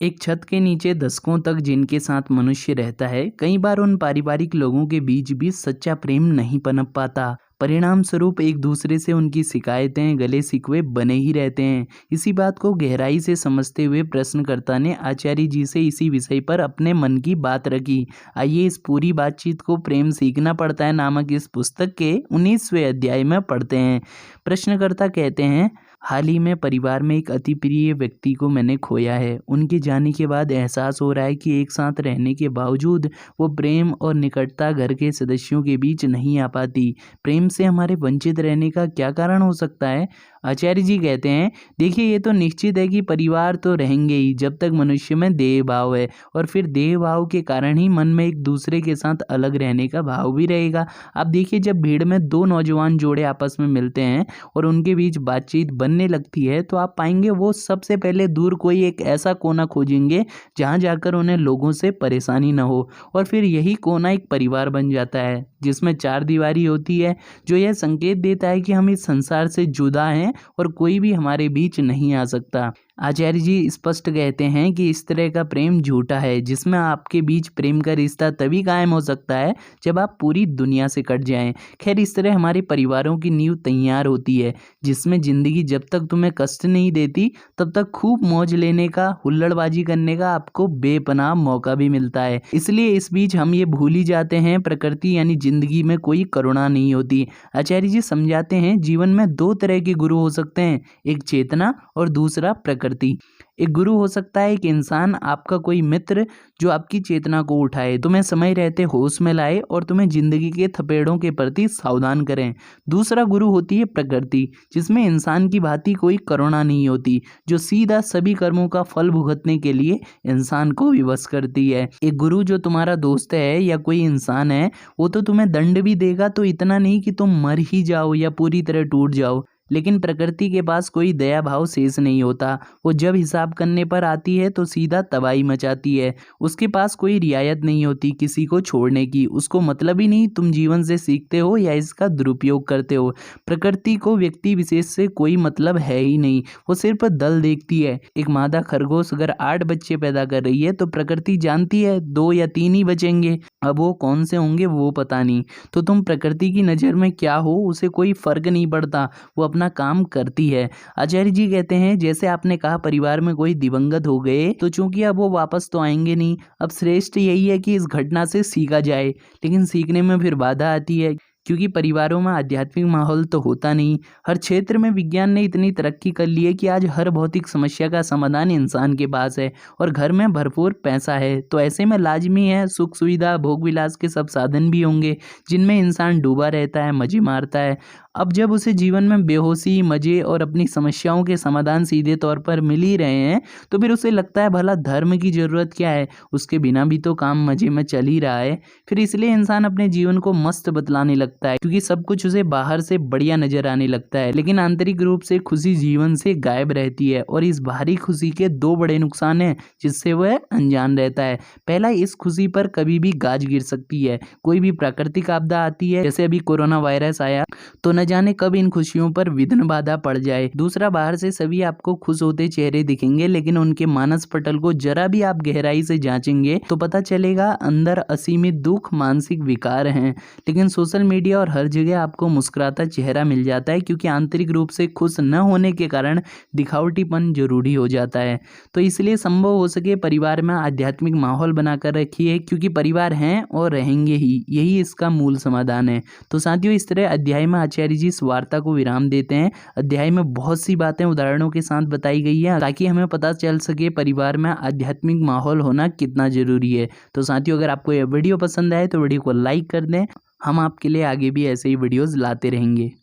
एक छत के नीचे दशकों तक जिनके साथ मनुष्य रहता है, कई बार उन पारिवारिक लोगों के बीच भी सच्चा प्रेम नहीं पनप पाता। परिणाम स्वरूप एक दूसरे से उनकी शिकायतें, गले शिकवे बने ही रहते हैं। इसी बात को गहराई से समझते हुए प्रश्नकर्ता ने आचार्य जी से इसी विषय पर अपने मन की बात रखी। आइए इस पूरी बातचीत को प्रेम सीखना पड़ता है नामक इस पुस्तक के 19वें अध्याय में पढ़ते हैं। प्रश्नकर्ता कहते हैं, हाल ही में परिवार में एक अति प्रिय व्यक्ति को मैंने खोया है। उनके जाने के बाद एहसास हो रहा है कि एक साथ रहने के बावजूद वो प्रेम और निकटता घर के सदस्यों के बीच नहीं आ पाती। प्रेम से हमारे वंचित रहने का क्या कारण हो सकता है? आचार्य जी कहते हैं, देखिए ये तो निश्चित है कि परिवार तो रहेंगे ही जब तक मनुष्य में देह भाव है, और फिर देह भाव के कारण ही मन में एक दूसरे के साथ अलग रहने का भाव भी रहेगा। आप देखिए, जब भीड़ में दो नौजवान जोड़े आपस में मिलते हैं और उनके बीच बातचीत बनने लगती है, तो आप पाएंगे वो सबसे पहले दूर कोई एक ऐसा कोना खोजेंगे जहां जाकर उन्हें लोगों से परेशानी न हो, और फिर यही कोना एक परिवार बन जाता है जिसमें चार दीवारी होती है, जो यह संकेत देता है कि हम इस संसार से जुदा हैं और कोई भी हमारे बीच नहीं आ सकता। आचार्य जी स्पष्ट कहते हैं कि इस तरह का प्रेम झूठा है, जिसमें आपके बीच प्रेम का रिश्ता तभी कायम हो सकता है जब आप पूरी दुनिया से कट जाएं। खैर, इस तरह हमारे परिवारों की नींव तैयार होती है, जिसमें जिंदगी जब तक तुम्हें कष्ट नहीं देती तब तक खूब मौज लेने का, हुल्लड़बाजी करने का आपको बेपनाह मौका भी मिलता है। इसलिए इस बीच हम ये भूल ही जाते हैं, प्रकृति यानी जिंदगी में कोई करुणा नहीं होती। आचार्य जी समझाते हैं, जीवन में दो तरह के गुरु हो सकते हैं, एक चेतना और दूसरा प्रकृति। एक गुरु हो सकता है एक इंसान, आपका कोई मित्र जो आपकी चेतना को उठाए, तुम्हें समय रहते होश में लाए और तुम्हें जिंदगी के थपेड़ों के प्रति सावधान करें। दूसरा गुरु होती है प्रकृति, जिसमें इंसान की भांति कोई करुणा नहीं होती, जो सीधा सभी कर्मों का फल भुगतने के लिए इंसान को विवश करती है। एक गुरु जो तुम्हारा दोस्त है या कोई इंसान है, वो तो तुम्हें दंड भी देगा तो इतना नहीं कि तुम मर ही जाओ या पूरी तरह टूट जाओ, लेकिन प्रकृति के पास कोई दया भाव शेष नहीं होता। वो जब हिसाब करने पर आती है तो सीधा तबाही मचाती है। उसके पास कोई रियायत नहीं होती किसी को छोड़ने की। उसको मतलब ही नहीं तुम जीवन से सीखते हो या इसका दुरुपयोग करते हो। प्रकृति को व्यक्ति विशेष से कोई मतलब है ही नहीं, वो सिर्फ दल देखती है। एक मादा खरगोश अगर 8 बच्चे पैदा कर रही है तो प्रकृति जानती है 2 या 3 ही बचेंगे। अब वो कौन से होंगे वो पता नहीं। तो तुम प्रकृति की नज़र में क्या हो, उसे कोई फर्क नहीं पड़ता, वो अपना काम करती है। आचार्य जी कहते हैं, जैसे आपने कहा परिवार में कोई दिवंगत हो गए तो चूंकि अब वो वापस तो आएंगे नहीं, अब श्रेष्ठ यही है कि इस घटना से सीखा जाए। लेकिन सीखने में फिर बाधा आती है, क्योंकि परिवारों में आध्यात्मिक माहौल तो होता नहीं। हर क्षेत्र में विज्ञान ने इतनी तरक्की कर ली है कि आज हर भौतिक समस्या का समाधान इंसान के पास है और घर में भरपूर पैसा है। तो ऐसे में लाजमी है सुख सुविधा भोग विलास के सब साधन भी होंगे जिनमें इंसान डूबा रहता है, मजे मारता है। अब जब उसे जीवन में बेहोशी, मजे और अपनी समस्याओं के समाधान सीधे तौर पर मिल ही रहे हैं, तो फिर उसे लगता है भला धर्म की जरूरत क्या है, उसके बिना भी तो काम मजे में चल ही रहा है। फिर इसलिए इंसान अपने जीवन को मस्त बतलाने लगता है, क्योंकि सब कुछ उसे बाहर से बढ़िया नजर आने लगता है, लेकिन आंतरिक रूप से खुशी जीवन से गायब रहती है। और इस बाहरी खुशी के 2 बड़े नुकसान हैं जिससे वह अनजान रहता है। पहला, इस खुशी पर कभी भी गाज गिर सकती है। कोई भी प्राकृतिक आपदा आती है, जैसे अभी कोरोना वायरस आया, तो न जाने कब इन खुशियों पर विघ्न बाधा पड़ जाए। दूसरा, बाहर से सभी आपको खुश होते चेहरे दिखेंगे, लेकिन उनके मानस पटल को जरा भी आप गहराई से जांचेंगे तो पता चलेगा अंदर असीमित दुख, मानसिक विकार हैं। लेकिन सोशल मीडिया और हर जगह आपको मुस्कुराता चेहरा मिल जाता है, क्योंकि आंतरिक रूप से खुश न होने के कारण दिखावटीपन जरूरी हो जाता है। तो इसलिए संभव हो सके परिवार में आध्यात्मिक माहौल बनाकर रखिए, क्योंकि परिवार हैं और रहेंगे ही, यही इसका मूल समाधान है। तो साथियों, इस तरह अध्याय में आचार्य जी इस वार्ता को विराम देते हैं। अध्याय में बहुत सी बातें उदाहरणों के साथ बताई गई है ताकि हमें पता चल सके परिवार में आध्यात्मिक माहौल होना कितना जरूरी है। तो साथियों, अगर आपको यह वीडियो पसंद आए तो वीडियो को लाइक कर दें। हम आपके लिए आगे भी ऐसे ही वीडियोस लाते रहेंगे।